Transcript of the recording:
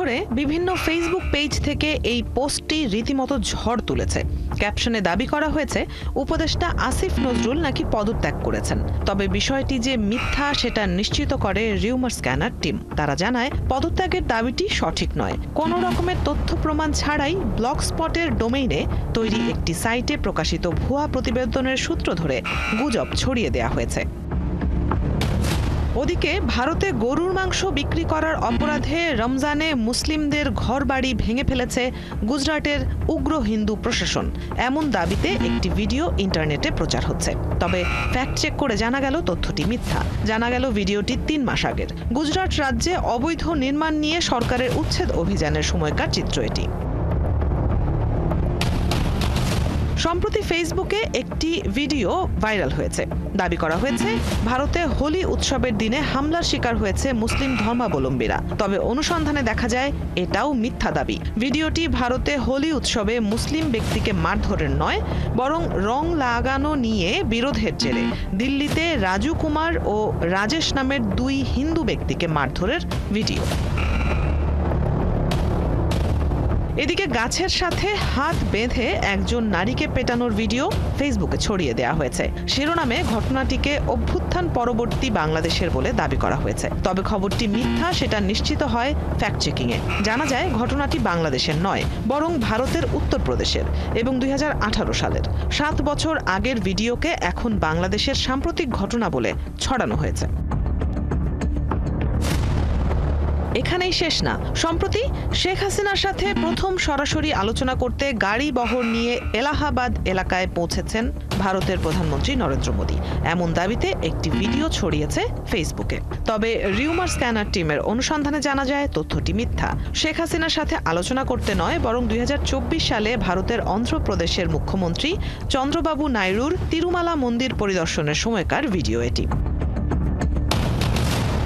ধরে বিভিন্ন Facebook page থেকে এই পোস্টটি রীতিমতো ঝড় তুলেছে। ক্যাপশনে দাবি করা হয়েছে উপদেষ্টা আসিফ নজরুল নাকি পদত্যাগ করেছেন। তবে বিষয়টি যে মিথ্যা সেটা নিশ্চিত করে রিউমার স্ক্যানার টিম। তারা জানায় পদত্যাগের দাবিটি সঠিক নয়। কোনো রকমের তথ্য প্রমাণ ছাড়াই ব্লগস্পটের ডোমেইনে তৈরি একটি সাইটে প্রকাশিত ভুয়া প্রতিবেদনের সূত্র ধরে গুজব ছড়িয়ে দেওয়া হয়েছে। ওদিকে ভারতে গরুর মাংস বিক্রি করার অপরাধে রমজানে মুসলিমদের ঘরবাড়ি ভেঙে ফেলেছে গুজরাটের উগ্র হিন্দু প্রশাসন, এমন দাবিতে একটি ভিডিও ইন্টারনেটে প্রচার হচ্ছে। তবে ফ্যাক্ট চেক করে জানা গেল তথ্যটি মিথ্যা। জানা গেল ভিডিওটি 3 মাস আগের। গুজরাট রাজ্যে অবৈধ নির্মাণ নিয়ে সরকারের উচ্ছেদ অভিযানের সময়কার চিত্র এটি। সম্প্রতি ফেসবুকে একটি ভিডিও ভাইরাল হয়েছে। দাবি করা হয়েছে ভারতে হোলি উৎসবের দিনে হামলার শিকার হয়েছে মুসলিম ধর্মাবলম্বীরা। তবে অনুসন্ধানে দেখা যায় এটাও মিথ্যা দাবি। ভিডিওটি ভারতে হোলি উৎসবে মুসলিম ব্যক্তিকে মারধরের নয়, বরং রং লাগানো নিয়ে বিরোধের জেরে দিল্লিতে রাজু কুমার ও রাজেশ নামের 2 হিন্দু ব্যক্তিকে মারধরের ভিডিও। এদিকে গাছের সাথে হাত বেঁধে একজন নারীকে পেটানোর ভিডিও ফেসবুকে ছড়িয়ে দেওয়া হয়েছে। শিরোনামে ঘটনাটিকে অভ্যুত্থান পরবর্তী বাংলাদেশের বলে দাবি করা হয়েছে। তবে খবরটি মিথ্যা সেটা নিশ্চিত হয় ফ্যাক্ট চেকিংয়ে। জানা যায় ঘটনাটি বাংলাদেশের নয়, বরং ভারতের উত্তরপ্রদেশের এবং 2018 সালের। 7 বছর আগের ভিডিওকে এখন বাংলাদেশের সাম্প্রতিক ঘটনা বলে ছড়ানো হয়েছে। এখানেই শেষ না। সম্প্রতি শেখ হাসিনার সাথে প্রথম সরাসরি আলোচনা করতে গাড়ি বহর নিয়ে এলাহাবাদ এলাকায় পৌঁছেছেন ভারতের প্রধানমন্ত্রী নরেন্দ্র মোদী, এমন দাবিতে একটি ভিডিও ছড়িয়েছে ফেসবুকে। তবে রিউমার স্ক্যানার টিমের অনুসন্ধানে জানা যায় তথ্যটি মিথ্যা। শেখ হাসিনার সাথে আলোচনা করতে নয়, বরং 2024 সালে ভারতের অন্ধ্রপ্রদেশের মুখ্যমন্ত্রী চন্দ্রবাবু নাইডুর তিরুমালা মন্দির পরিদর্শনের সময়কার ভিডিও এটি।